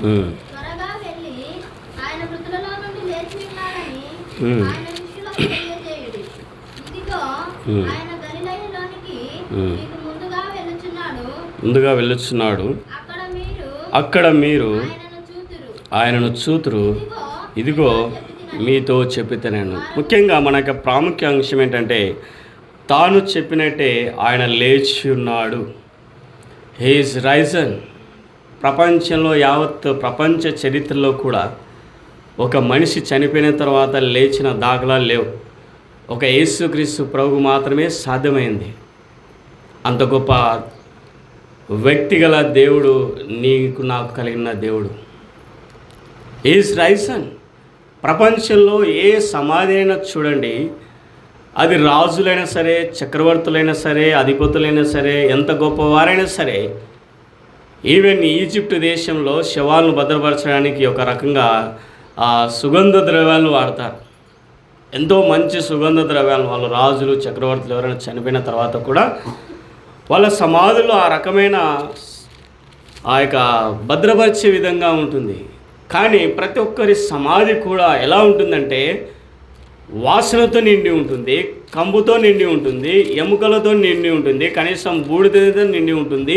త్వరగా వెళ్ళి ఆయన మృతులలో నుండి లేచి ఉన్నాడని ఆయన శిష్యులకు తెలియజేయుడి. ఇదిగో ఆయన గలిలయలోనికి మీకు ముందుగా వెళ్ళుచున్నాడు. అక్కడ మీరు ఆయనను చూతురు. ఇదిగో మీతో చెప్పితేనేను. ముఖ్యంగా మనకు ప్రాముఖ్య అంశం ఏంటంటే, తాను చెప్పినట్టే ఆయన లేచి ఉన్నాడు. He is Ryzen. ప్రపంచంలో యావత్ ప్రపంచ చరిత్రలో కూడా ఒక మనిషి చనిపోయిన తర్వాత లేచిన దాఖలాలు లేవు. ఒక యేసుక్రీస్తు ప్రభు మాత్రమే సాధ్యమైంది. అంత గొప్ప వ్యక్తిగల దేవుడు నీకు నాకు కలిగిన దేవుడు. Is Ryzen. ప్రపంచంలో ఏ సమాధి అయినా చూడండి, అది రాజులైనా సరే, చక్రవర్తులైనా సరే, అధిపతులైనా సరే, ఎంత గొప్పవారైనా సరే, ఈవెన్ ఈజిప్ట్ దేశంలో శవాలను భద్రపరచడానికి ఒక రకంగా సుగంధ ద్రవ్యాలను వాడతారు. ఎంతో మంచి సుగంధ ద్రవ్యాలు వాళ్ళు రాజులు, చక్రవర్తులు ఎవరైనా చనిపోయిన తర్వాత కూడా వాళ్ళ సమాధులు ఆ రకమైన ఆ యొక్క భద్రపరిచే విధంగా ఉంటుంది. కానీ ప్రతి ఒక్కరి సమాధి కూడా ఎలా ఉంటుందంటే, వాసనతో నిండి ఉంటుంది, కంబుతో నిండి ఉంటుంది, ఎముకలతో నిండి ఉంటుంది, కనీసం బూడిదతో నిండి ఉంటుంది.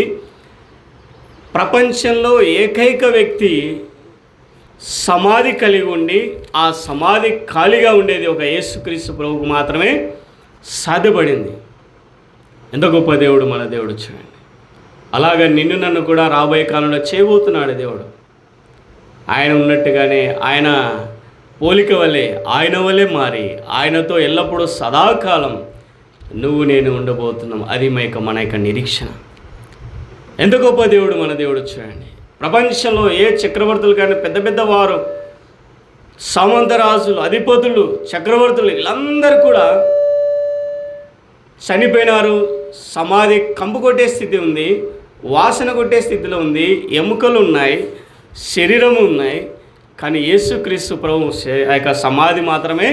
ప్రపంచంలో ఏకైక వ్యక్తి సమాధి కలిగి ఉండి ఆ సమాధి ఖాళీగా ఉండేది ఒక యేసుక్రీస్తు ప్రభువుకు మాత్రమే సాధ్యపడింది. ఎంత గొప్ప దేవుడు మన దేవుడు చూడండి. అలాగా నిన్ను నన్ను కూడా రాబోయే కాలంలో చేయబోతున్నాడు దేవుడు. ఆయన ఉన్నట్టుగానే ఆయన పోలిక వలె ఆయన వలె మారి ఆయనతో ఎల్లప్పుడూ సదాకాలం నువ్వు నేను ఉండబోతున్నాం. అది మన యొక్క నిరీక్షణ. ఎంత గొప్ప దేవుడు మన దేవుడు చూడండి. ప్రపంచంలో ఏ చక్రవర్తులు కానీ పెద్ద పెద్ద వారు, సామంతరాజులు, అధిపతులు, చక్రవర్తులు వీళ్ళందరూ కూడా చనిపోయినారు. సమాధి కంపు కొట్టే స్థితి ఉంది, వాసన కొట్టే స్థితిలో ఉంది, ఎముకలు ఉన్నాయి, శరీరము ఉన్నాయి. కానీ యేసుక్రీస్తు ప్రభు ఆ యొక్క సమాధి మాత్రమే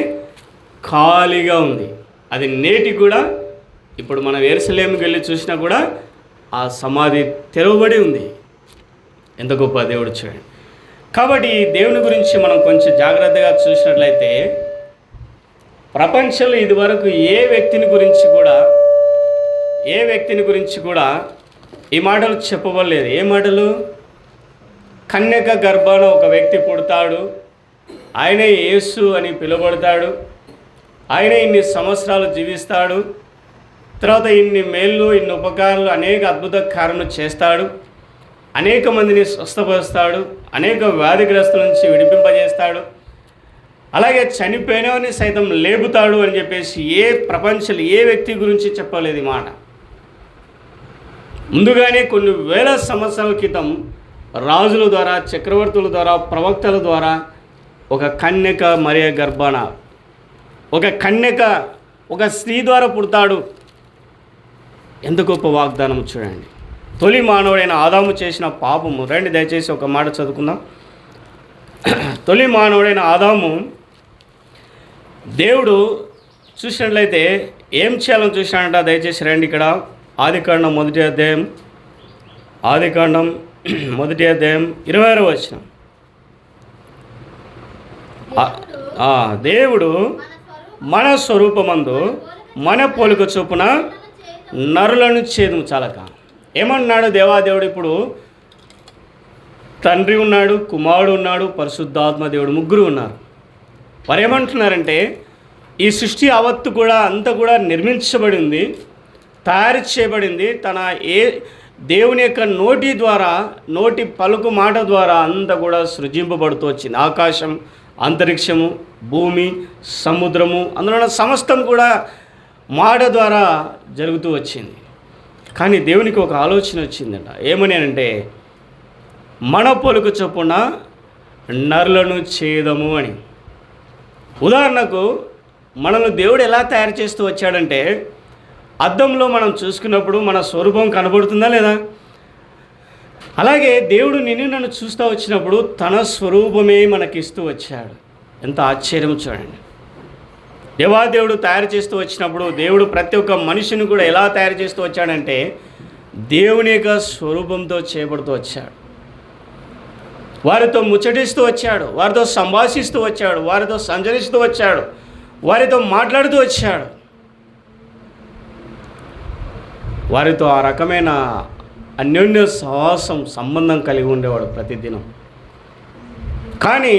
ఖాళీగా ఉంది. అది నేటికి కూడా ఇప్పుడు మనం యెరూషలేముకి వెళ్ళి చూసినా కూడా ఆ సమాధి తెరవబడి ఉంది. ఎంత గొప్ప దేవుడు చూడండి. కాబట్టి దేవుని గురించి మనం కొంచెం జాగ్రత్తగా చూసినట్లయితే, ప్రపంచంలో ఇదివరకు ఏ వ్యక్తిని గురించి కూడా ఈ మాటలు చెప్పబడలేదు. ఏ మాటలు? కన్యక గర్భాన ఒక వ్యక్తి పుడతాడు, ఆయనే యేసు అని పిలువబడతాడు, ఆయనే ఇన్ని సంవత్సరాలు జీవిస్తాడు, తర్వాత ఇన్ని మేళ్ళు, ఇన్ని ఉపకారాలు, అనేక అద్భుత కార్యాలు చేస్తాడు, అనేక మందిని స్వస్థపరుస్తాడు, అనేక వ్యాధిగ్రస్తుల నుంచి విడిపింపజేస్తాడు, అలాగే చనిపోయినవని సైతం లేపుతాడు అని చెప్పేసి ప్రపంచంలో ఏ వ్యక్తి గురించి చెప్పలేదు ఈ మాట. ముందుగానే కొన్ని వేల సంవత్సరాల క్రితం రాజుల ద్వారా, చక్రవర్తుల ద్వారా, ప్రవక్తల ద్వారా ఒక కన్యక మరియ గర్భాన ఒక కన్యక ఒక స్త్రీ ద్వారా పుడతాడు. ఎంత గొప్ప వాగ్దానం చూడండి. తొలి మానవుడైన ఆదాము చేసిన పాపము. రండి దయచేసి ఒక మాట చదువుకుందాం. తొలి మానవుడైన ఆదాము దేవుడు చూసినట్లయితే ఏం చేయాలని చూసినాడంట. దయచేసి రండి ఇక్కడ ఆదికాండం మొదటి అధ్యాయం 20వ వచనం. దేవుడు మన స్వరూపమందు మన పోలిక చొప్పున నరులను చేదుము చాలక. ఏమన్నాడు దేవాదేవుడు? ఇప్పుడు తండ్రి ఉన్నాడు, కుమారుడు ఉన్నాడు, పరిశుద్ధాత్మ దేవుడు, ముగ్గురు ఉన్నారు. వారు ఏమంటున్నారంటే, ఈ సృష్టి యావత్తు కూడా అంతా కూడా నిర్మించబడింది, తయారు చేయబడింది దేవుని యొక్క నోటి ద్వారా, నోటి పలుకు మాట ద్వారా అంతా కూడా సృజింపబడుతూ వచ్చింది. ఆకాశం, అంతరిక్షము, భూమి, సముద్రము, అందులో ఉన్న సమస్తం కూడా మాట ద్వారా జరుగుతూ వచ్చింది. కానీ దేవునికి ఒక ఆలోచన వచ్చిందంట. ఏమని అంటే, మన పొలుకు చొప్పున నరులను చేదము అని. ఉదాహరణకు మనల్ని దేవుడు ఎలా తయారు చేస్తూ వచ్చాడంటే, అద్దంలో మనం చూసుకున్నప్పుడు మన స్వరూపం కనబడుతుందా లేదా? అలాగే దేవుడు నిన్ను నన్ను చూస్తూ వచ్చినప్పుడు తన స్వరూపమే మనకిస్తూ వచ్చాడు. ఎంత ఆశ్చర్యం చూడండి. దేవాదేవుడు తయారు చేస్తూ వచ్చినప్పుడు దేవుడు ప్రతి ఒక్క మనిషిని కూడా ఎలా తయారు చేస్తూ వచ్చాడంటే, దేవుని యొక్క స్వరూపంతో చేయబడుతూ వచ్చాడు. వారితో ముచ్చటిస్తూ వచ్చాడు, వారితో సంభాషిస్తూ వచ్చాడు, వారితో సంచరిస్తూ వచ్చాడు, వారితో మాట్లాడుతూ వచ్చాడు. వారితో ఆ రకమైన అన్యోన్య సహవాసం సంబంధం కలిగి ఉండేవాడు ప్రతిదినం. కానీ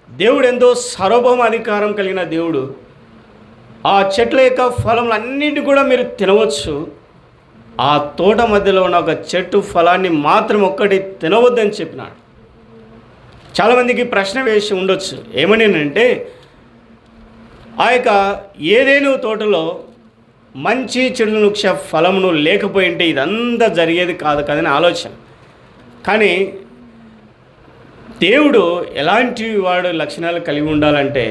దేవుడు ఎంతో సార్వభౌమ అధికారం కలిగిన దేవుడు. ఆ చెట్ల యొక్క ఫలములన్నింటినీ కూడా మీరు తినవచ్చు, ఆ తోట మధ్యలో ఉన్న ఒక చెట్టు ఫలాన్ని మాత్రం ఒక్కటి తినవద్దని చెప్పినాడు. చాలామందికి ప్రశ్న వేసి ఉండొచ్చు, ఏమని అంటే ఆ యొక్క ఏదేను తోటలో మంచి చెడు వృక్ష ఫలమును లేకపోయింటే ఇదంతా జరిగేది కాదు కదని ఆలోచన. కానీ దేవుడు ఎలాంటి వాడు లక్షణాలు కలిగి ఉండాలంటే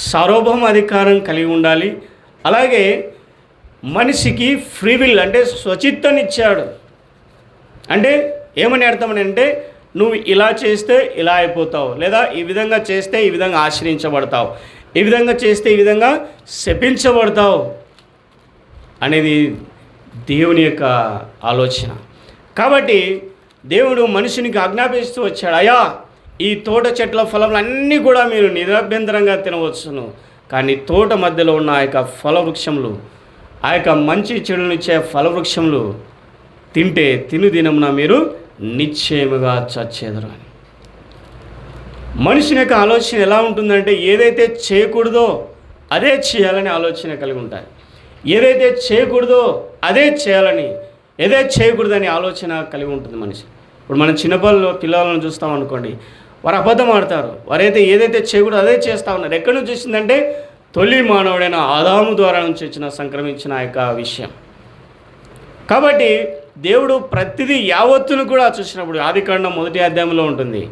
సార్వభౌమ అధికారం కలిగి ఉండాలి. అలాగే మనిషికి ఫ్రీ విల్ అంటే స్వచిత్తాన్నిచ్చాడు. అంటే ఏమని అర్థమని అంటే నువ్వు ఇలా చేస్తే ఇలా అయిపోతావు, లేదా ఈ విధంగా చేస్తే ఈ విధంగా ఆశ్రయించబడతావు, ఈ విధంగా చేస్తే ఈ విధంగా శపించబడతావు అనేది దేవుని యొక్క ఆలోచన. కాబట్టి దేవుడు మనుషునికి ఆజ్ఞాపిస్తూ వచ్చాడు, అయ్యా ఈ తోట చెట్ల ఫలములన్నీ కూడా మీరు నిరభ్యంతరంగా తినవచ్చును, కానీ తోట మధ్యలో ఉన్న ఆ యొక్క ఫలవృక్షములు, ఆ యొక్క మంచి చెడునిచ్చే ఫలవృక్షములు తింటే తినుదినమున మీరు నిశ్చయముగా చచ్చేదరు అని. మనిషిని యొక్క ఆలోచన ఎలా ఉంటుందంటే ఏదైతే చేయకూడదో అదే చేయాలని ఆలోచన కలిగి ఉంటాయి, ఏదైతే చేయకూడదో అదే చేయాలని, ఏదే చేయకూడదని ఆలోచన కలిగి ఉంటుంది మనిషి. ఇప్పుడు మనం పిల్లలను చూస్తాం అనుకోండి, వారు అబద్ధం ఆడతారు, వారైతే ఏదైతే చేయకూడదో అదే చేస్తూ ఉన్నారు. ఎక్కడి నుంచి వచ్చిందంటే తొలి మానవుడైన ఆదాము ద్వారా నుంచి సంక్రమించిన ఆ యొక్క విషయం. కాబట్టి దేవుడు ప్రతిదీ యావత్తును కూడా చూసినప్పుడు ఆదికాండం 1వ అధ్యాయంలో ఉంటుంది,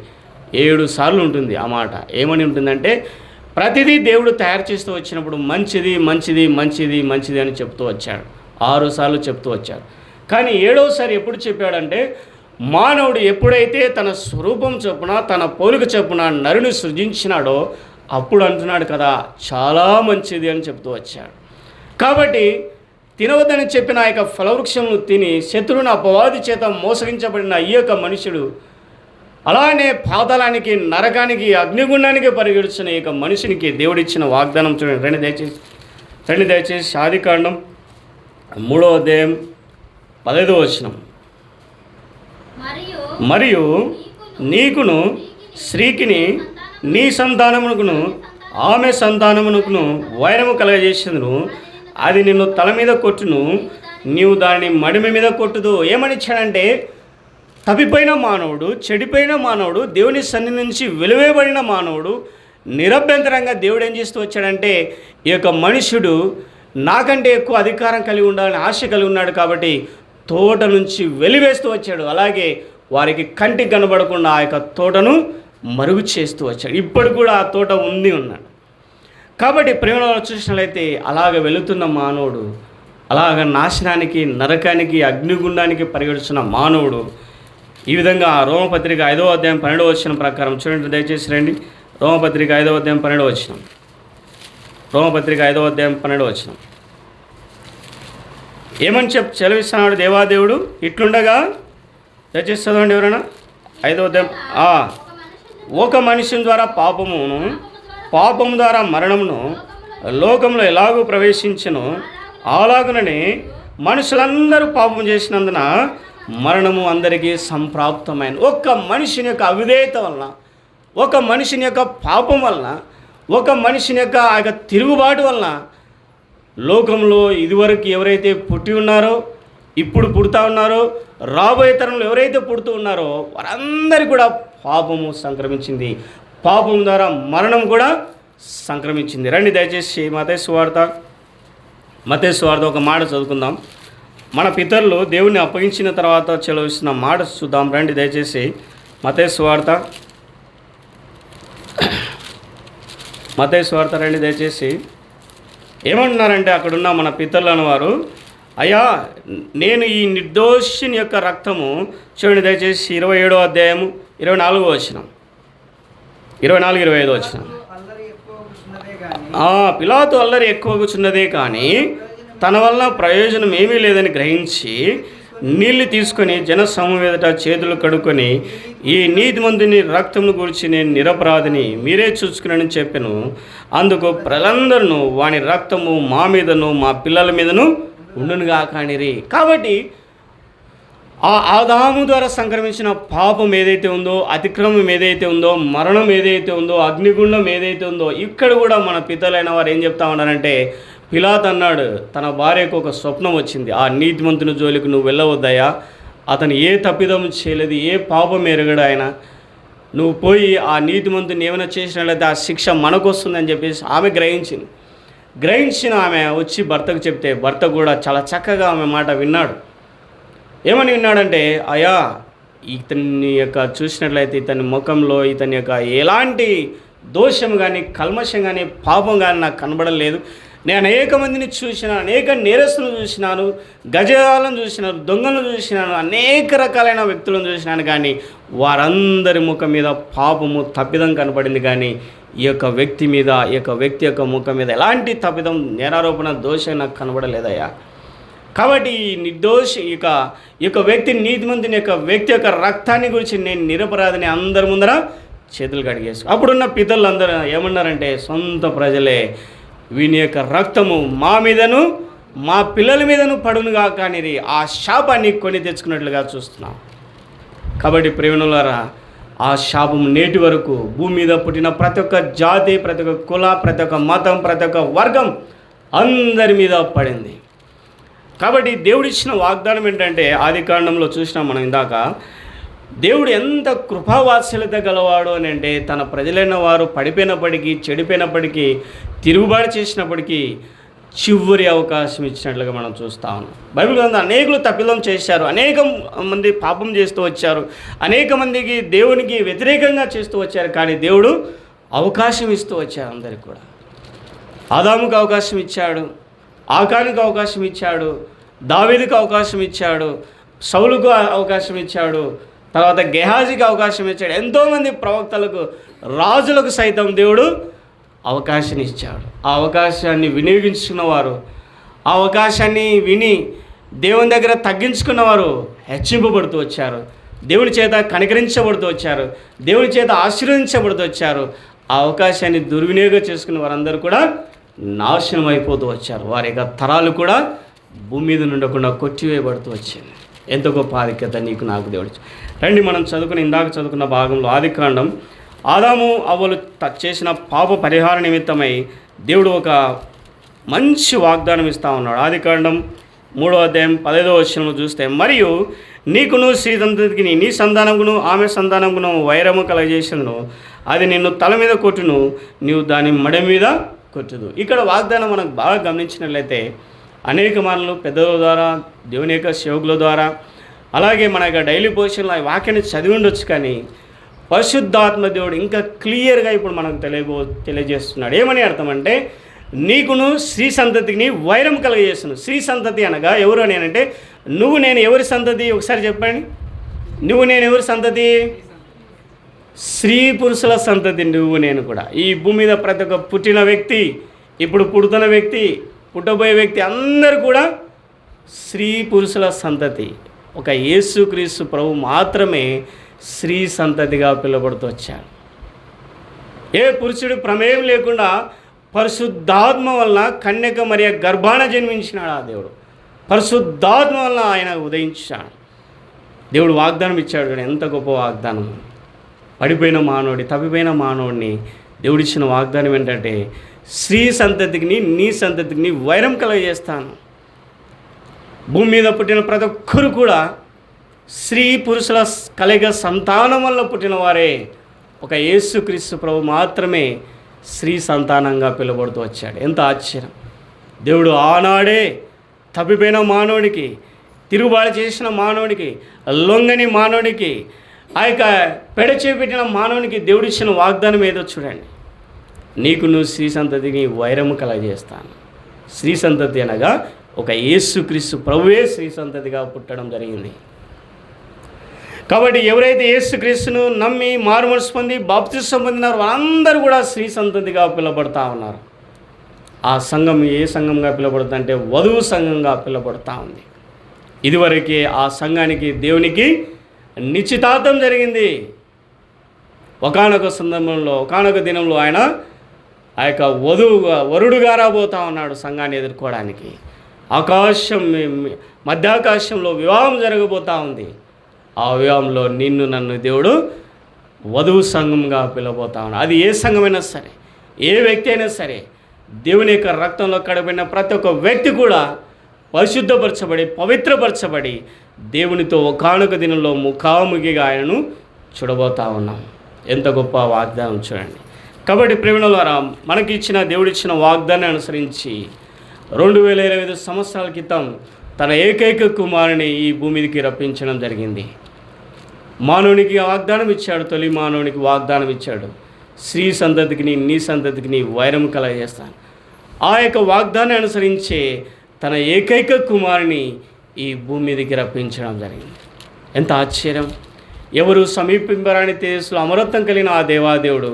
7 సార్లు ఉంటుంది ఆ మాట. ఏమని ఉంటుందంటే ప్రతిదీ దేవుడు తయారు చేస్తూ వచ్చినప్పుడు మంచిది మంచిది మంచిది మంచిది అని చెప్తూ వచ్చాడు, 6 సార్లు చెప్తూ వచ్చాడు. కానీ 7వసారి ఎప్పుడు చెప్పాడంటే మానవుడు ఎప్పుడైతే తన స్వరూపం చొప్పున తన పోలిక చొప్పున నరుని సృజించినాడో అప్పుడు అంటున్నాడు కదా చాలా మంచిది అని చెప్తూ వచ్చాడు. కాబట్టి తినవద్దని చెప్పిన ఆ యొక్క ఫలవృక్షమును తిని శత్రువుని అపవాది చేత మోసగించబడిన ఈ యొక్క మనుషుడు అలానే పాతాళానికి, నరకానికి, అగ్నిగుండానికి పరిగెడుచున్న ఈ యొక్క మనిషినికి దేవుడిచ్చిన వాగ్దానం చూడండి. రండి దయచేసి ఆదికాండం 3వ అధ్యాయం 15వ వచనం. మరియు నీకును స్త్రీకిని నీ సంతానమునకును ఆమె సంతానమునకును వైరము కలగజేసిందును, అది నిన్ను తల మీద కొట్టును, నీవు దానిని మడిమ మీద కొట్టుదు. ఏమనిచ్చాడంటే తప్పిపోయిన మానవుడు, చెడిపోయిన మానవుడు, దేవుని సన్నిధి నుంచి వెలువేయబడిన మానవుడు నిరభ్యంతరంగా దేవుడు ఏం చేస్తూ వచ్చాడంటే ఈ యొక్క మనుషుడు నాకంటే ఎక్కువ అధికారం కలిగి ఉండాలని ఆశ కలిగి ఉన్నాడు కాబట్టి తోట నుంచి వెలివేస్తూ వచ్చాడు. అలాగే వారికి కంటికి కనబడకుండా ఆ యొక్క తోటను మరుగు చేస్తూ వచ్చాడు. ఇప్పుడు కూడా ఆ తోట ఉన్నాడు. కాబట్టి ప్రేమలో చూసినట్లయితే అలాగ వెళుతున్న మానవుడు, అలాగ నాశనానికి, నరకానికి, అగ్నిగుండానికి పరిగెడుతున్న మానవుడు ఈ విధంగా రోమపత్రిక 5వ అధ్యాయం 12వ వచనం ప్రకారం చూడండి దయచేసి రండి. రోమపత్రిక 5వ అధ్యాయం 12వ వచనం. రోమపత్రిక 5వ అధ్యాయం 12వ వచనం ఏమని సెలవిస్తున్నాడు దేవాదేవుడు? ఇట్లుండగా దయచేసి చదవండి ఎవరైనా. 5వ అధ్యాయం, ఒక మనిషి ద్వారా పాపము ద్వారా మరణమును లోకంలో ఎలాగూ ప్రవేశించెనో అలాగుననే మనుషులందరూ పాపం చేసినందున మరణము అందరికీ సంప్రాప్తమైన. ఒక మనిషిని యొక్క అవిధేయత వలన, ఒక మనిషిని యొక్క పాపం వలన, ఒక మనిషిని యొక్క ఆ యొక్క తిరుగుబాటు వలన లోకంలో ఇదివరకు ఎవరైతే పుట్టి ఉన్నారో, ఇప్పుడు పుడతా ఉన్నారో, రాబోయే తరంలో ఎవరైతే పుడుతూ ఉన్నారో వారందరికీ కూడా పాపము సంక్రమించింది. పాపం ద్వారా మరణం కూడా సంక్రమించింది. రండి దయచేసి మత్తయి సువార్త ఒక మాట చదువుకుందాం. మన పితరులు దేవుని అప్పగించిన తర్వాత చెలవిస్తున్న మాట చూద్దాం. రండి దయచేసి మత్తయి సువార్త రండి దయచేసి. ఏమంటున్నారంటే అక్కడున్న మన పితరులు అన్నవారు, అయ్యా నేను ఈ నిర్దోషిని యొక్క రక్తము, చూడండి దయచేసి 27వ అధ్యాయము 24వ వచనం, 24-25 వచనం. పిలాతు అల్లరి ఎక్కువగుచున్నదే కానీ తన వలన ప్రయోజనం ఏమీ లేదని గ్రహించి నీళ్లు తీసుకొని జనసమూహం ఎదుట చేతులు కడుక్కొని, ఈ నీతిమంతుని రక్తమును గురించి నేను నిరపరాధిని మీరే చూసుకున్నానని చెప్పాను. అందుకు ప్రజలందరూ వాని రక్తము మా మీదను మా పిల్లల మీదను ఉండునుగా కానిరి. కాబట్టి ఆ ఆదాము ద్వారా సంక్రమించిన పాపం ఏదైతే ఉందో, అతిక్రమం ఏదైతే ఉందో, మరణం ఏదైతే ఉందో, అగ్నిగుండం ఏదైతే ఉందో, ఇక్కడ కూడా మన పితలైన వారు ఏం చెప్తా ఉన్నారంటే, పిలాతు అన్నాడు, తన భార్యకు ఒక స్వప్నం వచ్చింది, ఆ నీతిమంతుని జోలికి నువ్వు వెళ్ళవద్దయా, అతను ఏ తప్పిదం చేయలేదు, ఏ పాపం ఎరగడు ఆయన, నువ్వు పోయి ఆ నీతిమంతుని ఏమైనా చేసినట్లయితే ఆ శిక్ష మనకు వస్తుందని చెప్పేసి ఆమె గ్రహించిన ఆమె వచ్చి భర్తకు చెప్తే, భర్త కూడా చాలా చక్కగా ఆమె మాట విన్నాడు. ఏమని విన్నాడంటే, అయ్యా ఇతని యొక్క చూసినట్లయితే ఇతని ముఖంలో ఇతని యొక్క ఎలాంటి దోషం కానీ కల్మషం కానీ పాపం కానీ నాకు కనబడలేదు. నేను అనేక మందిని చూసినాను, అనేక నేరస్తులను చూసినాను, గజాలను చూసినాను, దొంగలను చూసినాను, అనేక రకాలైన వ్యక్తులను చూసినాను, కానీ వారందరి ముఖం మీద పాపము తప్పిదం కనబడింది. కానీ ఈ యొక్క వ్యక్తి యొక్క ముఖం మీద ఎలాంటి తప్పిదం నేరారోపణ దోషం నాకు కనబడలేదయ్యా. కాబట్టి ఈ నిర్దోషి ఈ యొక్క వ్యక్తి నీతిమంతుని వ్యక్తి యొక్క రక్తాన్ని గురించి నేను నిరపరాధిని అందరి ముందర చేతులు కడిగేసు. అప్పుడున్న పితరులు అందరూ ఏమన్నారంటే, సొంత ప్రజలే వీని యొక్క రక్తము మా మీదను మా పిల్లల మీదను పడునుగా కానీ ఆ శాపాన్ని కొని తెచ్చుకున్నట్లుగా చూస్తున్నాం. కాబట్టి ప్రేమనులారా, ఆ శాపం నేటి వరకు భూమి మీద పుట్టిన ప్రతి ఒక్క జాతి, ప్రతి ఒక్క కుల, ప్రతి ఒక్క మతం, ప్రతి ఒక్క వర్గం అందరి మీద పడింది. కాబట్టి దేవుడిచ్చిన వాగ్దానం ఏంటంటే, ఆదికాండంలో చూసినాం మనం ఇందాక, దేవుడు ఎంత కృపావాత్సల్యత గలవాడు అని అంటే, తన ప్రజలైన వారు పడిపోయినప్పటికీ, చెడిపోయినప్పటికీ, తిరుగుబాటు చేసినప్పటికీ చివరి అవకాశం ఇచ్చినట్లుగా మనం చూస్తా ఉన్నాం. బైబిల్ గ్రంథం అనేకులు తప్పిదం చేశారు, అనేక మంది పాపం చేస్తూ వచ్చారు, అనేక మందికి దేవునికి వ్యతిరేకంగా చేస్తూ వచ్చారు. కానీ దేవుడు అవకాశం ఇస్తూ వచ్చారు అందరికి కూడా. ఆదాముకు అవకాశం ఇచ్చాడు, ఆకానికి అవకాశం ఇచ్చాడు, దావీదుకు అవకాశం ఇచ్చాడు, సౌలుకు అవకాశం ఇచ్చాడు, తర్వాత గెహాజీకి అవకాశం ఇచ్చాడు. ఎంతోమంది ప్రవక్తలకు, రాజులకు సైతం దేవుడు అవకాశం ఇచ్చాడు. ఆ అవకాశాన్ని వినియోగించుకున్నవారు, ఆ అవకాశాన్ని విని దేవుని దగ్గర తగ్గించుకున్నవారు హెచ్చింపబడుతూ వచ్చారు, దేవుని చేత కనికరించబడుతూ వచ్చారు, దేవుని చేత ఆశీర్వదించబడుతూ వచ్చారు. ఆ అవకాశాన్ని దుర్వినియోగం చేసుకున్న వారందరూ కూడా నాశనం అయిపోతూ వచ్చారు. వారి యొక్క తరాలు కూడా భూమి మీద ఉండకుండా కొట్టివేయబడుతూ వచ్చింది. ఎంత గొప్ప ఆధిక్యత నీకు నాకు దేవుడు. రండి, మనం ఇందాక చదువుకున్న భాగంలో ఆదికాండం, ఆదాము అవ్వలు చేసిన పాప పరిహార నిమిత్తమై దేవుడు ఒక మంచి వాగ్దానం ఇస్తూ ఉన్నాడు. ఆదికాండం 3వ అధ్యాయం 15వ వచనంలో చూస్తే, మరియు నీకును స్త్రీ సంతతికి నీ సంతానమును ఆమె సంతానమును వైరము కలగజేసేందును, అది నిన్ను తల మీద కొట్టును, నీవు దాని మడి మీద కొట్టుదు. ఇక్కడ వాగ్దానం మనకు బాగా గమనించినట్లయితే అనేక మార్లు పెద్దల ద్వారా, దేవుని యొక్క సేవకుల ద్వారా, అలాగే మన యొక్క డైలీ పొజిషన్లో ఆ వాక్యాన్ని చదివి ఉండొచ్చు. కానీ పరిశుద్ధాత్మ దేవుడు ఇంకా క్లియర్గా ఇప్పుడు మనకు తెలియజేస్తున్నాడు. ఏమని అర్థం అంటే, నీకును స్త్రీ సంతతికి వైరం కలగజేస్తున్నాను. స్త్రీ సంతతి అనగా ఎవరు అని అంటే, నువ్వు నేను ఎవరి సంతతి ఒకసారి చెప్పండి. నువ్వు నేను ఎవరి సంతతి? స్త్రీ పురుషుల సంతతి. నువ్వు నేను కూడా ఈ భూమి మీద ప్రతి ఒక్క పుట్టిన వ్యక్తి, ఇప్పుడు పుడుతున్న వ్యక్తి, పుట్టబోయే వ్యక్తి అందరూ కూడా స్త్రీ పురుషుల సంతతి. ఒక యేసుక్రీస్తు ప్రభు మాత్రమే స్త్రీ సంతతిగా పిలువబడుతూ వచ్చాడు. ఏ పురుషుడి ప్రమేయం లేకుండా పరిశుద్ధాత్మ వలన కన్యక మరియ గర్భాన జన్మించినాడు ఆ దేవుడు. పరిశుద్ధాత్మ వలన ఆయన ఉదయించాడు. దేవుడు వాగ్దానం ఇచ్చాడు. ఎంత గొప్ప వాగ్దానం! పడిపోయిన మానవుడి, తప్పిపోయిన మానవుడిని దేవుడిచ్చిన వాగ్దానం ఏంటంటే, స్త్రీ సంతతికి నీ సంతతికి వైరం కలగజేస్తాను. భూమి మీద పుట్టిన ప్రతి ఒక్కరు కూడా స్త్రీ పురుషుల కలయిక సంతానం వల్ల పుట్టిన వారే. ఒక యేసుక్రీస్తు ప్రభు మాత్రమే స్త్రీ సంతానంగా పిలువబడుతూ వచ్చాడు. ఎంత ఆశ్చర్యం! దేవుడు ఆనాడే తప్పిపోయిన మానవుడికి, తిరుగుబాటు చేసిన మానవుడికి, లొంగని మానవుడికి, ఆ యొక్క పెడచేపెట్టిన మానవునికి దేవుడిచ్చిన వాగ్దానం ఏదో చూడండి. నీకు నువ్వు స్త్రీ సంతతికి వైరము కలగజేస్తాను. స్త్రీ సంతతి అనగా ఒక యేసుక్రీస్తు ప్రభువే స్త్రీ సంతతిగా పుట్టడం జరిగింది. కాబట్టి ఎవరైతే యేసుక్రీస్తును నమ్మి మారుమనసు పొంది బాప్తిసం పొందినారో అందరూ కూడా స్త్రీ సంతతిగా పిలువబడతా ఉన్నారు. ఆ సంఘం ఏ సంఘంగా పిలువబడుతుందంటే వధువు సంఘంగా పిలువబడతా ఉంది. ఇదివరకే ఆ సంఘానికి దేవునికి నిశ్చితార్థం జరిగింది. ఒకానొక సందర్భంలో ఒకానొక దినంలో ఆయన ఆ యొక్క వరుడుగా రాబోతా ఉన్నాడు సంఘాన్ని ఎదుర్కోవడానికి. మధ్యాకాశంలో వివాహం జరగబోతూ ఉంది. ఆ వివాహంలో నిన్ను నన్ను దేవుడు వధువు సంఘంగా పిలవబోతా ఉన్నాడు. అది ఏ సంఘమైనా సరే, ఏ వ్యక్తి అయినా సరే, దేవుని యొక్క రక్తంలో కడబడిన ప్రతి ఒక్క వ్యక్తి కూడా పరిశుద్ధపరచబడి పవిత్రపరచబడి దేవునితో ఒకానొక దినంలో ముఖాముఖిగా ఆయనను చూడబోతా ఉన్నాం. ఎంత గొప్ప వాగ్దానం చూడండి. కాబట్టి ప్రేమిల ద్వారా మనకి ఇచ్చిన దేవుడిచ్చిన వాగ్దానాన్ని అనుసరించి 2025 సంవత్సరాల క్రితం తన ఏకైక కుమారుని ఈ భూమికి రప్పించడం జరిగింది. మానవునికి వాగ్దానం ఇచ్చాడు, తొలి మానవునికి వాగ్దానం ఇచ్చాడు, స్త్రీ సంతతికి నీ సంతతికి వైరం కలగజేస్తాను. ఆ యొక్క వాగ్దానాన్ని అనుసరించే తన ఏకైక కుమారుని ఈ భూమి మీదకి రప్పించడం జరిగింది. ఎంత ఆశ్చర్యం! ఎవరు సమీపింపరాని తేజస్సులో అమరత్వం కలిగిన ఆ దేవాదేవుడు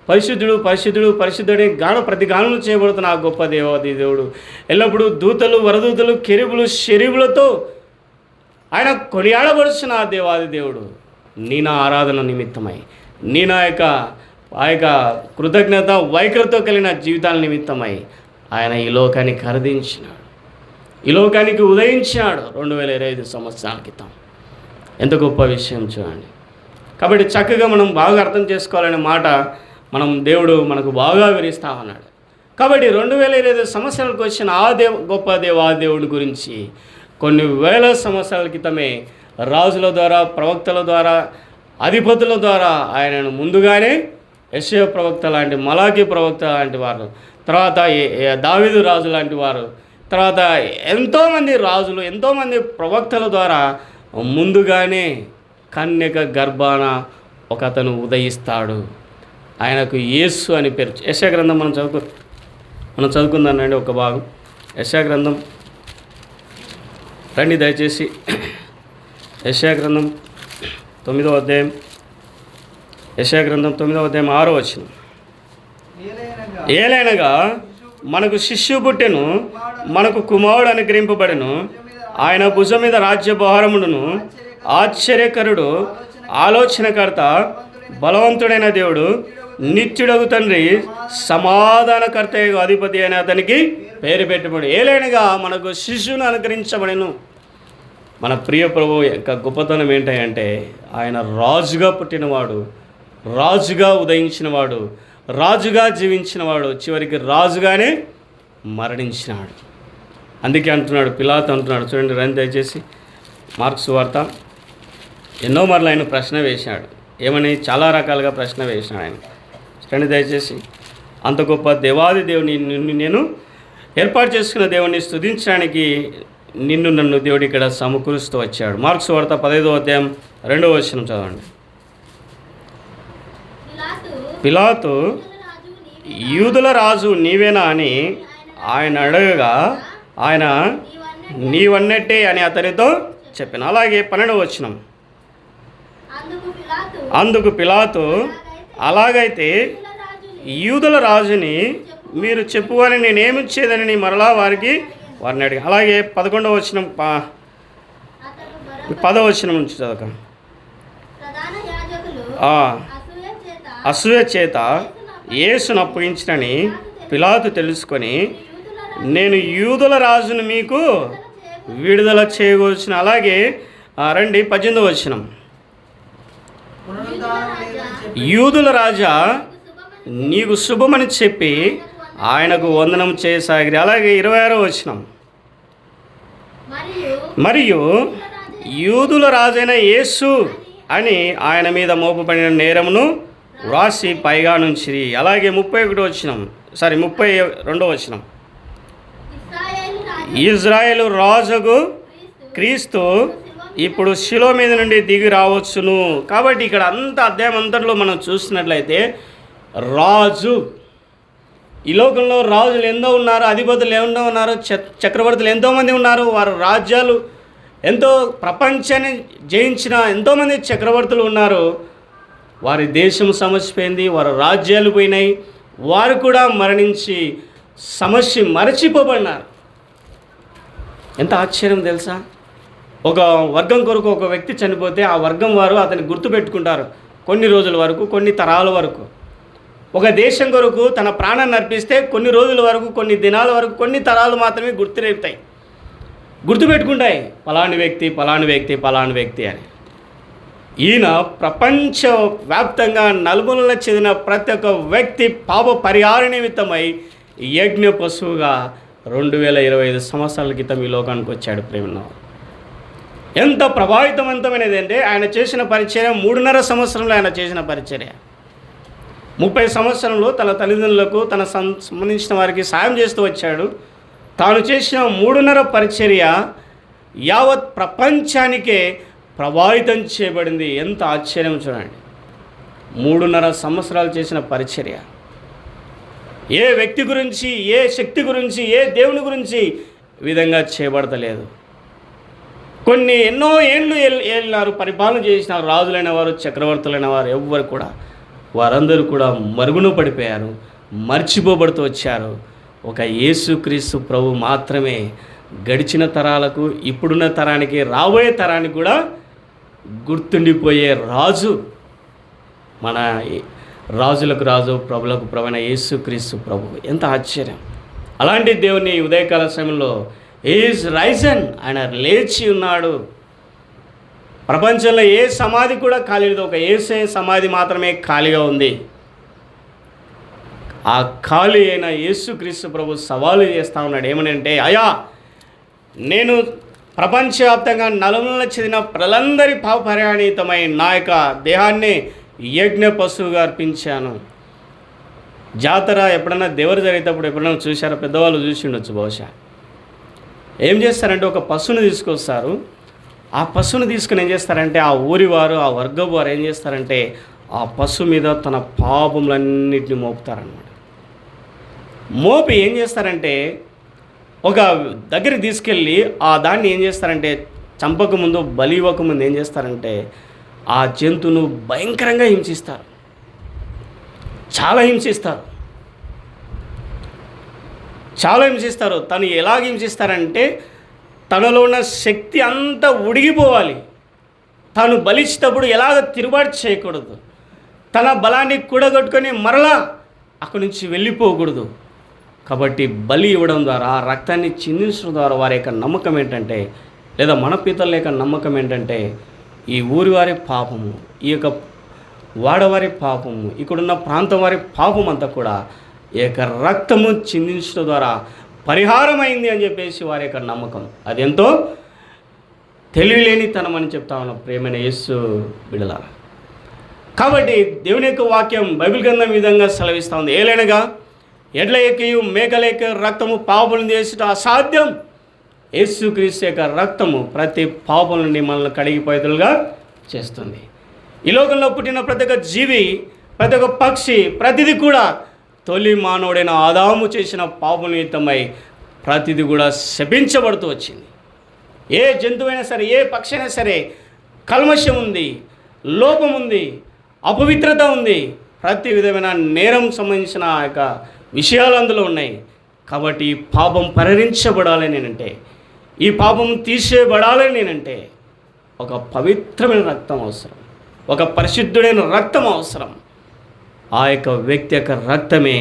పరిశుద్ధుడు పరిశుద్ధుడు పరిశుద్ధుడే ప్రతి గానం చేయబడుతున్న ఆ గొప్ప దేవాది దేవుడు ఎల్లప్పుడూ దూతలు వరదూతలు కెరూబులు శరీబులతో ఆయన కొనియాడబడుచున్న ఆ దేవాది దేవుడు నీ నా ఆరాధన నిమిత్తమై నీ నా ఆ యొక్క కృతజ్ఞత వైఖరితో కలిగిన జీవితాల నిమిత్తమై ఆయన ఈ లోకానికి ఖరీదించినాడు, ఈ లోకానికి ఉదయించాడు 2025 సంవత్సరాల క్రితం. ఎంత గొప్ప విషయం చూడండి. కాబట్టి చక్కగా మనం బాగా అర్థం చేసుకోవాలనే మాట దేవుడు మనకు బాగా వివరిస్తా ఉన్నాడు. కాబట్టి 2025 సంవత్సరాలకు వచ్చిన గొప్ప దేవుడి గురించి కొన్ని వేల సంవత్సరాల క్రితమే రాజుల ద్వారా, ప్రవక్తల ద్వారా, అధిపతుల ద్వారా ఆయనను ముందుగానే యెషయా ప్రవక్త లాంటి, మలాకి ప్రవక్త లాంటి వారు, తర్వాత దావీదు రాజు లాంటి వారు, తర్వాత ఎంతోమంది రాజులు, ఎంతోమంది ప్రవక్తల ద్వారా ముందుగానే కన్యక గర్భాన ఒకతను ఉదయిస్తాడు. ఆయనకు యేసు అని పేరు. యెషయా గ్రంథం మనం చదువుకుందానండి ఒక భాగం. యెషయా గ్రంథం రండి దయచేసి. యెషయా గ్రంథం 9వ అధ్యాయం, యెషయా గ్రంథం 9వ అధ్యాయం 6వ వచనం. ఏలైనగా మనకు శిష్యు పుట్టెను, మనకు కుమారుడు అనుగ్రహింపబడెను, ఆయన భుజం మీద రాజ్యభారమును, ఆశ్చర్యకరుడు, ఆలోచనకర్త, బలవంతుడైన దేవుడు, నిత్యుడగు తండ్రి, సమాధానకర్త అధిపతి అని అతనికి పేరు పెట్టబడి. ఏలైనగా మనకు శిష్యును అనుగ్రహించబడెను. మన ప్రియ ప్రభు యొక్క గొప్పతనం ఏంటంటే ఆయన రాజుగా పుట్టినవాడు, రాజుగా ఉదయించినవాడు, రాజుగా జీవించినవాడు, చివరికి రాజుగానే మరణించినాడు. అందుకే అంటున్నాడు, పిలాతు అంటున్నాడు చూడండి, రండి దయచేసి. మార్క్స్ వార్త ఎన్నో మార్లు ఆయన ప్రశ్న వేశాడు. ఏమని? చాలా రకాలుగా ప్రశ్న వేసినాడు ఆయన. రండి దయచేసి. అంత గొప్ప దేవాది దేవుని నేను ఏర్పాటు చేసుకున్న దేవుని స్తుతించడానికి నిన్ను నన్ను దేవుడు ఇక్కడ సమకూరుస్తూ వచ్చాడు. మార్క్స్ వార్త 15వ అధ్యాయం 2వ వచనం చదవండి. పిలాతు యూదుల రాజు నీవేనా అని ఆయన అడగగా ఆయన నీవన్నట్టే అని అతనితో చెప్పిన. అలాగే 12వ వచనం. అందుకు పిలాతు అలాగైతే యూదుల రాజుని మీరు చెప్పుకొని నేనేమిచ్చేదని మరలా వారిని అడిగి. అలాగే 11వ వచనం 10వ వచనం నుంచి చదవక. అసూయ చేత యేసును అప్పగించినని పిలాతు తెలుసుకొని నేను యూదుల రాజును మీకు విడుదల చేయవచ్చున. అలాగే రండి 18వ వచనం. యూదుల రాజా నీకు శుభమని చెప్పి ఆయనకు వందనం చేయసాగిరి. అలాగే 26వ వచనం. మరియు యూదుల రాజైన యేసు అని ఆయన మీద మోపబడిన నేరమును వ్రాసి పైగా నుంచి. అలాగే 31వ వచనం, 32వ వచనం. ఇజ్రాయేలు రాజుకు క్రీస్తు ఇప్పుడు శిలో మీద నుండి దిగి రావచ్చును. కాబట్టి ఇక్కడ అధ్యాయం అంతట్లో మనం చూసినట్లయితే రాజు, ఈ లోకంలో రాజులు ఎంతో ఉన్నారు, అధిపతులు ఎంతో ఉన్నారు, చక్రవర్తులు ఎంతోమంది ఉన్నారు. వారు రాజ్యాలు ఎంతో ప్రపంచాన్ని జయించిన ఎంతోమంది చక్రవర్తులు ఉన్నారు. వారి దేశం సమస్యపోయింది, వారి రాజ్యాలు పోయినాయి, వారు కూడా మరణించి సమస్య మరచిపోబడినారు. ఎంత ఆశ్చర్యం తెలుసా? ఒక వర్గం కొరకు ఒక వ్యక్తి చనిపోతే ఆ వర్గం వారు అతన్ని గుర్తుపెట్టుకుంటారు కొన్ని రోజుల వరకు, కొన్ని తరాల వరకు. ఒక దేశం కొరకు తన ప్రాణాన్ని అర్పిస్తే కొన్ని రోజుల వరకు, కొన్ని దినాల వరకు, కొన్ని తరాలు మాత్రమే గుర్తుపెట్టుకుంటాయి పలాని వ్యక్తి, పలాని వ్యక్తి, పలాని వ్యక్తి అని. ఈయన ప్రపంచవ్యాప్తంగా నలుమూలల చెందిన ప్రతి ఒక్క వ్యక్తి పాప పరిహార నిమిత్తమై యజ్ఞ పశువుగా 2025 సంవత్సరాల క్రితం ఈ లోకానికి వచ్చాడు. ప్రేమ ఎంత ప్రభావితవంతమైనది అంటే ఆయన చేసిన పరిచర్య 3.5 సంవత్సరంలో ఆయన చేసిన పరిచర్య. 30 సంవత్సరంలో తన తల్లిదండ్రులకు తన సంబంధించిన వారికి సాయం చేస్తూ వచ్చాడు. తాను చేసిన 3.5 పరిచర్య యావత్ ప్రపంచానికే ప్రభావితం చేయబడింది. ఎంత ఆశ్చర్యం చూడండి. 3.5 సంవత్సరాలు చేసిన పరిచర్య ఏ వ్యక్తి గురించి, ఏ శక్తి గురించి, ఏ దేవుని గురించి ఈ విధంగా చేయబడతలేదు. కొన్ని ఎన్నో ఏళ్ళు ఏళ్ళినారు, పరిపాలన చేసిన రాజులైన వారు, చక్రవర్తులైన వారు ఎవ్వరు కూడా వారందరూ కూడా మరుగున పడిపోయారు, మర్చిపోబడుతూ వచ్చారు. ఒక యేసుక్రీస్తు ప్రభు మాత్రమే గడిచిన తరాలకు, ఇప్పుడున్న తరానికి, రాబోయే తరానికి కూడా గుర్తుండిపోయే రాజు. మన రాజులకు రాజు, ప్రభులకు ప్రభువైన యేసుక్రీస్తు ప్రభు. ఎంత ఆశ్చర్యం. అలాంటి దేవుని ఉదయకాల సమయంలో ఈజ్ రైజన్, ఆయన లేచి ఉన్నాడు. ప్రపంచంలో ఏ సమాధి కూడా ఖాళీ లేదు, ఒక యేసే సమాధి మాత్రమే ఖాళీగా ఉంది. ఆ ఖాళీ అయిన యేసుక్రీస్తు ప్రభు సవాలు చేస్తూ ఉన్నాడు. ఏమనంటే, అయ్యా నేను ప్రపంచవ్యాప్తంగా నలుమూలల చెందిన ప్రజలందరి పాపపరిహారానిమిత్తమై నా యొక్క దేహాన్ని యజ్ఞ పశువుగా అర్పించాను. జాతర ఎప్పుడన్నా దేవర జరిగేటప్పుడు ఎప్పుడన్నా చూశారో? పెద్దవాళ్ళు చూసి ఉండొచ్చు బహుశా. ఏం చేస్తారంటే ఒక పశువుని తీసుకొస్తారు. ఆ పశువుని తీసుకుని ఏం చేస్తారంటే ఆ ఊరి వారు, ఆ వర్గం వారు ఏం చేస్తారంటే ఆ పశువు మీద తన పాపములన్నింటినీ మోపుతారన్నమాట. మోపి ఏం చేస్తారంటే ఒక దగ్గరికి తీసుకెళ్ళి ఆ దాన్ని ఏం చేస్తారంటే చంపకముందు, బలి ఇవ్వకముందు ఏం చేస్తారంటే ఆ జంతువును భయంకరంగా హింసిస్తారు, చాలా హింసిస్తారు. తను ఎలాగ హింసిస్తారంటే తనలో ఉన్న శక్తి అంతా ఉడిగిపోవాలి. తను బలిచ్చేటప్పుడు ఎలాగ తిరుగుబాటు చేయకూడదు, తన బలాన్ని కూడగొట్టుకొని మరలా అక్కడి నుంచి వెళ్ళిపోకూడదు. కాబట్టి బలి ఇవ్వడం ద్వారా, ఆ రక్తాన్ని చిందించడం ద్వారా వారి యొక్క నమ్మకం ఏంటంటే, లేదా మన పితరుల యొక్క నమ్మకం ఏంటంటే, ఈ ఊరి వారి పాపము, ఈ యొక్క వాడవారి పాపము, ఇక్కడున్న ప్రాంతం వారి పాపం అంతా కూడా ఈ యొక్క రక్తము చిందించడం ద్వారా పరిహారమైంది అని చెప్పేసి వారి యొక్క నమ్మకం. అది ఎంతో తెలివిలేనితనం అని చెప్తా ఉన్నాం ప్రియమైన యేసు బిడ్డలారా. కాబట్టి దేవుని యొక్క వాక్యం బైబిల్ గ్రంథం ఈ విధంగా సెలవిస్తూ ఉంది. ఏలైనగా ఎడ్ల ఎక్కియు మేకల యొక్క రక్తము పాపములను చేసేట అసాధ్యం. యేసుక్రీస్తు యొక్క రక్తము ప్రతి పాపం నుండి మనల్ని కడిగిపోయేతులుగా చేస్తుంది. ఈ లోకంలో పుట్టిన ప్రతి ఒక్క జీవి, ప్రతి ఒక్క పక్షి, ప్రతిదీ కూడా తొలి మానవుడైన ఆదాము చేసిన పాపం నిమిత్తమై ప్రతిదీ కూడా శపించబడుతూ వచ్చింది. ఏ జంతువైనా సరే, ఏ పక్షి అయినా సరే కల్మషం ఉంది, లోపం ఉంది, అపవిత్రత ఉంది, ప్రతి విధమైన నేరం సంబంధించిన యొక్క విషయాలు అందులో ఉన్నాయి. కాబట్టి ఈ పాపం పరిహరించబడాలి నేనంటే, ఈ పాపం తీసేయబడాలి నేనంటే ఒక పవిత్రమైన రక్తం అవసరం, ఒక పరిశుద్ధుడైన రక్తం అవసరం. ఆ యొక్క వ్యక్తి యొక్క రక్తమే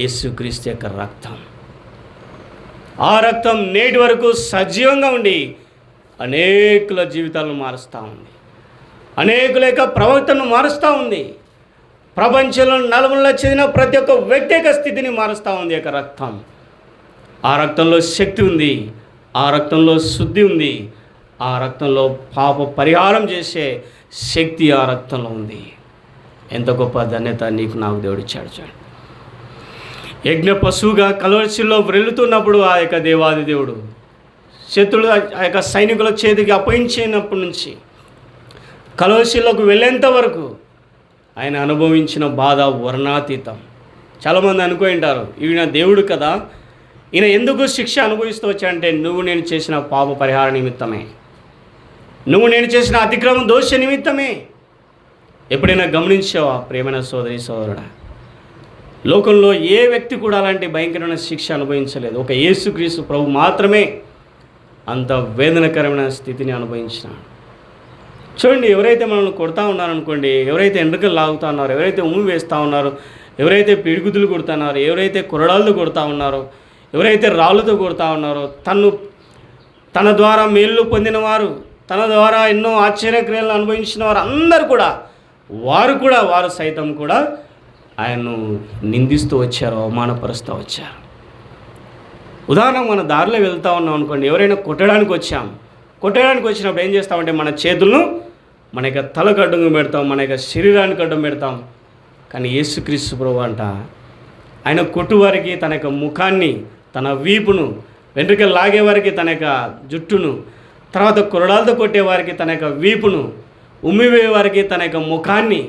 యేసుక్రీస్తు యొక్క రక్తం. ఆ రక్తం నేటి వరకు సజీవంగా ఉండి అనేకుల జీవితాలను మారుస్తూ ఉంది, అనేకుల యొక్క ప్రవర్తనను మారుస్తూ ఉంది. ప్రపంచంలో నలుమూలల చెందిన ప్రతి ఒక్క వ్యక్తి యొక్క స్థితిని మారుస్తూ ఉంది యొక్క రక్తం. ఆ రక్తంలో శక్తి ఉంది, ఆ రక్తంలో శుద్ధి ఉంది, ఆ రక్తంలో పాప పరిహారం చేసే శక్తి ఆ రక్తంలో ఉంది. ఎంత గొప్ప ధన్యత నీకు నాకు దేవుడు ఇచ్చాడు. చూడండి, యజ్ఞ పశువుగా కల్వరిలో వెళ్తున్నప్పుడు ఆ యొక్క దేవాది దేవుడు శత్రులు ఆ యొక్క సైనికుల చేతికి అప్పగించినప్పటి నుంచి కల్వరిలోకి వెళ్ళేంత వరకు ఆయన అనుభవించిన బాధ వర్ణాతీతం. చాలామంది అనుకుంటారు, ఈయన దేవుడు కదా, ఈయన ఎందుకు శిక్ష అనుభవిస్తూ వచ్చాడంటే, నువ్వు నేను చేసిన పాప పరిహార నిమిత్తమే, నువ్వు నేను చేసిన అతిక్రమం దోష నిమిత్తమే. ఎప్పుడైనా గమనించావా ప్రియమైన సోదరి సోదరుడా? లోకంలో ఏ వ్యక్తి కూడా అలాంటి భయంకరమైన శిక్ష అనుభవించలేదు. ఒక యేసుక్రీస్తు ప్రభు మాత్రమే అంత వేదనకరమైన స్థితిని అనుభవించినాడు. చూడండి, ఎవరైతే మనల్ని కొడతా ఉన్నారనుకోండి, ఎవరైతే ఎండ్రకలు లాగుతూ ఉన్నారో, ఎవరైతే ఉమ్మి వేస్తూ ఉన్నారో, ఎవరైతే పిడిగుద్దులు కొడుతున్నారో, ఎవరైతే కొరడాలతో కొడతా ఉన్నారో, ఎవరైతే రాళ్ళతో కొడతా ఉన్నారో, తన ద్వారా మేలు పొందినవారు, తన ద్వారా ఎన్నో ఆశ్చర్యక్రియలను అనుభవించిన వారు అందరూ కూడా వారు సైతం కూడా ఆయన్ను నిందిస్తూ వచ్చారు, అవమానపరుస్తూ వచ్చారు. ఉదాహరణకు మన దారిలో వెళ్తూ ఉన్నాం అనుకోండి, ఎవరైనా కొట్టడానికి వచ్చినప్పుడు ఏం చేస్తామంటే మన చేతులను మన యొక్క తలకు అడ్డం పెడతాం, మన యొక్క శరీరానికి అడ్డం పెడతాం. కానీ యేసుక్రీస్తు ప్రభువు అంట, ఆయన కొట్టువారికి తన యొక్క ముఖాన్ని, తన వీపును, వెంట్రుకలు లాగేవారికి తన యొక్క జుట్టును, తర్వాత కొరడాలతో కొట్టేవారికి తన యొక్క వీపును, ఉమ్మివేవారికి తన యొక్క ముఖాన్ని,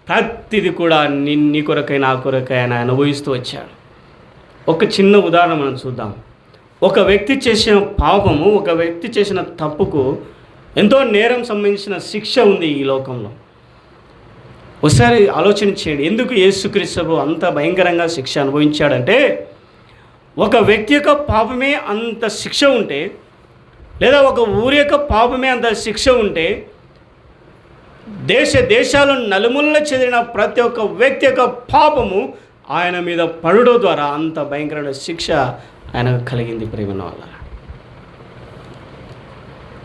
ప్రతిది కూడా నీ కొరకై నా కొరకై ఆయన అనుభవిస్తూ వచ్చాడు. ఒక చిన్న ఉదాహరణ మనం చూద్దాం. ఒక వ్యక్తి చేసిన పాపము, ఒక వ్యక్తి చేసిన తప్పుకు ఎంతో నేరం సంబంధించిన శిక్ష ఉంది ఈ లోకంలో. ఒకసారి ఆలోచన చేయండి, ఎందుకు యేసుక్రీస్తు అంత భయంకరంగా శిక్ష అనుభవించాడంటే, ఒక వ్యక్తి యొక్క పాపమే అంత శిక్ష ఉంటే, లేదా ఒక ఊరి యొక్క పాపమే అంత శిక్ష ఉంటే, దేశాలు నలుమూలల చెందిన ప్రతి ఒక్క వ్యక్తి యొక్క పాపము ఆయన మీద పడడం ద్వారా అంత భయంకరమైన శిక్ష ఆయనకు కలిగింది. ప్రేమన వల్ల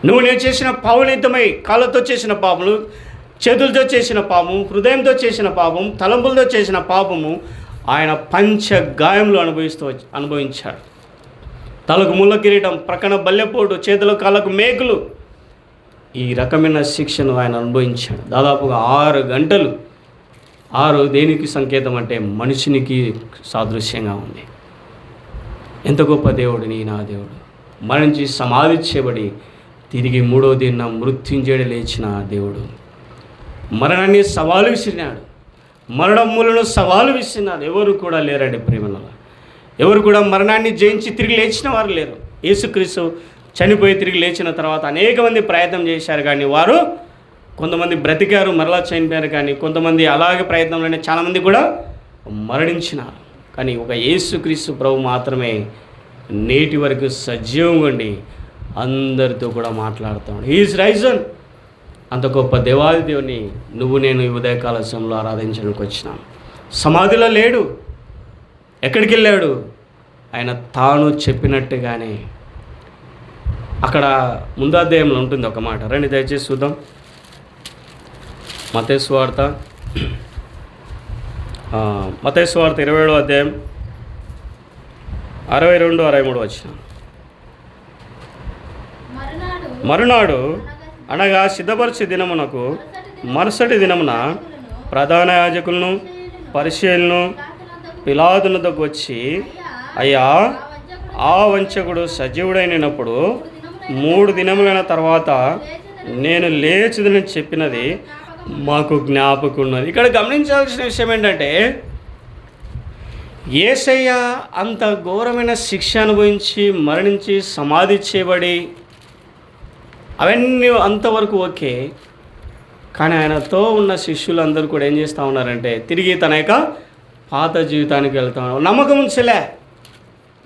నేను చేసిన పాపనిమిత్తమై కాళ్ళతో చేసిన పాపము, చేతులతో చేసిన పాపము, హృదయంతో చేసిన పాపం, తలంపులతో చేసిన పాపము ఆయన పంచగాయములు అనుభవించాడు. తలకు ముళ్ళ కిరీటం, ప్రక్కన బల్లెపోటు, చేతుల కాళ్ళకు మేకులు, ఈ రకమైన శిక్షను ఆయన అనుభవించాడు. దాదాపుగా 6 గంటలు. 6 దేనికి సంకేతం అంటే మనిషినికి సాదృశ్యంగా ఉంది. ఎంత గొప్ప దేవుడు నా దేవుడు. మరణించి సమాధి చేయబడి తిరిగి 3వ దిన మృత్యుంజయుడు లేచిన దేవుడు. మరణాన్ని సవాలు విసిరినాడు, మరణములను సవాలు విసిరినాడు. ఎవరు కూడా లేరండి ప్రేమలో. ఎవరు కూడా మరణాన్ని జయించి తిరిగి లేచిన వారు లేరు. యేసుక్రీస్తు చనిపోయి తిరిగి లేచిన తర్వాత అనేక మంది ప్రయత్నం చేశారు, కానీ వారు కొంతమంది బ్రతికారు, మరలా చనిపోయారు. కానీ కొంతమంది అలాగే ప్రయత్నంలోనే చాలామంది కూడా మరణించినారు. కానీ ఒక యేసుక్రీస్తు ప్రభు మాత్రమే నేటి వరకు సజీవంగా ఉండి అందరితో కూడా మాట్లాడుతాడు. He's Ryzen. అంత గొప్ప దేవాది దేవుని నువ్వు నేను ఈ ఉదయకాల సమయంలో ఆరాధించడానికి వచ్చినాను. సమాధిలో లేడు. ఎక్కడికి వెళ్ళాడు? ఆయన తాను చెప్పినట్టుగానే అక్కడ ముందు అధ్యాయంలో ఉంటుంది ఒక మాట. రండి దయచేసి చూద్దాం. మత్తయి సువార్త 27వ అధ్యాయం 62-63 వచనం. మరునాడు అనగా సిద్ధపరిచే దినమునకు మరుసటి దినమున ప్రధాన యాజకులను పరిశీలనను పిలాతునకు వచ్చి, అయ్యా, ఆ వంచకుడు సజీవుడైనప్పుడు 3 దినములైన తర్వాత నేను లేచుదని చెప్పినది మాకు జ్ఞాపకం ఉన్నది. ఇక్కడ గమనించాల్సిన విషయం ఏంటంటే, యేసయ్య అంత ఘోరమైన శిక్ష అనుభవించి మరణించి సమాధి చేయబడి అవన్నీ అంతవరకు ఓకే. కానీ ఆయనతో ఉన్న శిష్యులందరూ కూడా ఏం చేస్తూ ఉన్నారంటే తిరిగి తన యొక్క పాత జీవితానికి వెళ్తా ఉన్నారు. నమ్మకం ఉంచలే.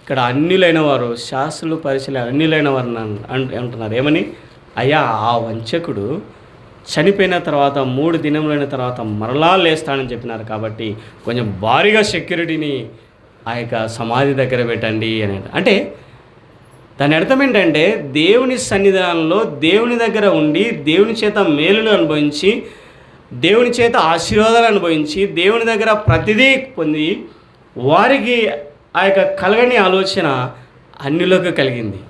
ఇక్కడ అన్యులైన వారు, శాస్త్రులు పరిశీలి అన్యులైన వారు అంటున్నారు ఏమని, అయ్యా, ఆ వంచకుడు చనిపోయిన తర్వాత 3 దినములైన తర్వాత మరలా లేస్తానని చెప్పినారు. కాబట్టి కొంచెం భారీగా సెక్యూరిటీని ఆ యొక్క సమాధి దగ్గర పెట్టండి అని. అంటే దాని అర్థం ఏంటంటే, దేవుని సన్నిధానంలో దేవుని దగ్గర ఉండి దేవుని చేత మేలును అనుభవించి దేవుని చేత ఆశీర్వాదాలు అనుభవించి దేవుని దగ్గర ప్రతిదీ పొంది వారికి ఆ యొక్క కలగని ఆలోచన అన్యులకు కలిగింది.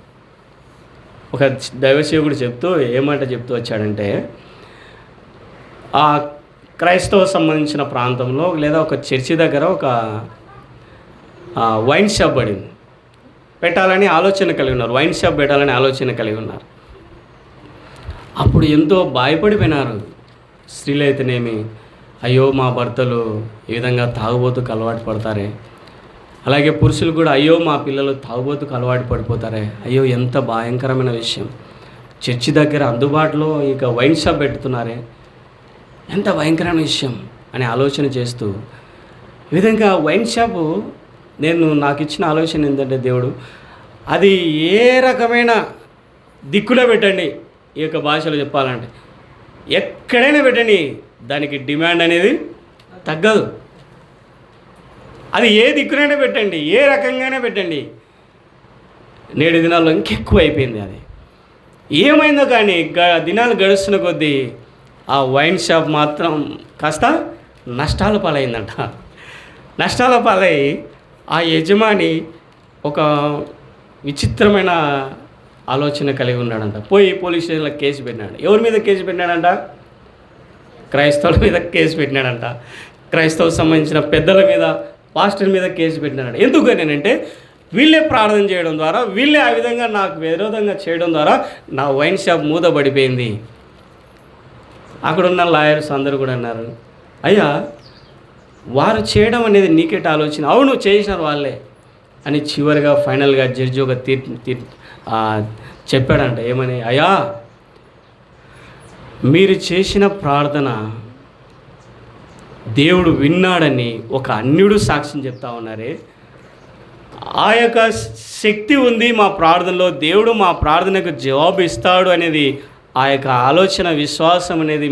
ఒక దైవసేవకుడు చెప్తూ వచ్చాడంటే, ఆ క్రైస్తవ సంబంధించిన ప్రాంతంలో లేదా ఒక చర్చి దగ్గర ఒక వైన్ షాప్ పెట్టాలని ఆలోచన కలిగి ఉన్నారు. వైన్ షాప్ పెట్టాలని ఆలోచన కలిగి ఉన్నారు. అప్పుడు ఎంతో భయపడిపోయినారు స్త్రీలు అయితేనేమి. అయ్యో, మా భర్తలు ఈ విధంగా తాగుబోతుకు అలవాటు పడతారే, అలాగే పురుషులు కూడా అయ్యో, మా పిల్లలు తాగుబోతుకు అలవాటు పడిపోతారే, అయ్యో ఎంత భయంకరమైన విషయం. చర్చి దగ్గర అందుబాటులో ఇక వైన్ షాప్ పెడుతున్నారే, ఎంత భయంకరమైన విషయం అని ఆలోచన చేస్తూ ఈ విధంగా వైన్ షాపు నాకు ఇచ్చిన ఆలోచన ఏంటంటే, దేవుడు అది ఏ రకమైన దిక్కున పెట్టండి. ఈ యొక్క భాషలో చెప్పాలంటే ఎక్కడైనా పెట్టండి, దానికి డిమాండ్ అనేది తగ్గదు. అది ఏ దిక్కునైనా పెట్టండి, ఏ రకంగానే పెట్టండి, నేడు దినాల్లో ఇంకెక్కువ అయిపోయింది. అది ఏమైందో కానీ దినాలు గడుస్తున్న కొద్దీ ఆ వైన్ షాప్ మాత్రం కాస్త నష్టాల పాలైందంట. నష్టాల పాలై ఆ యజమాని ఒక విచిత్రమైన ఆలోచన కలిగి ఉన్నాడంట. పోయి పోలీస్ స్టేషన్లో కేసు పెట్టినాడు. ఎవరి మీద కేసు పెట్టినాడంట? క్రైస్తవుల మీద కేసు పెట్టినాడంట. క్రైస్తవులకు సంబంధించిన పెద్దల మీద, పాస్టర్ మీద కేసు పెట్టినాడు. ఎందుకని అంటే వీళ్ళే ప్రార్థన చేయడం ద్వారా, వీళ్ళే ఆ విధంగా నాకు విరోధంగా చేయడం ద్వారా నా వైన్ షాప్ మూతపడిపోయింది. అక్కడున్న లాయర్స్ అందరూ కూడా అన్నారు, అయ్యా వారు చేయడం అనేది నీకేట ఆలోచన? అవును, చేసినారు వాళ్ళే అని చివరిగా ఫైనల్గా జడ్జి ఒక చెప్పాడంట. ఏమని? అయ్యా మీరు చేసిన ప్రార్థన దేవుడు విన్నాడని ఒక అన్యుడు సాక్ష్యం చెప్తా ఉన్నారే, ఆ యొక్క శక్తి ఉంది మా ప్రార్థనలో, దేవుడు మా ప్రార్థనకు జవాబు ఇస్తాడు అనేది ఆ యొక్క ఆలోచన, విశ్వాసం అనేది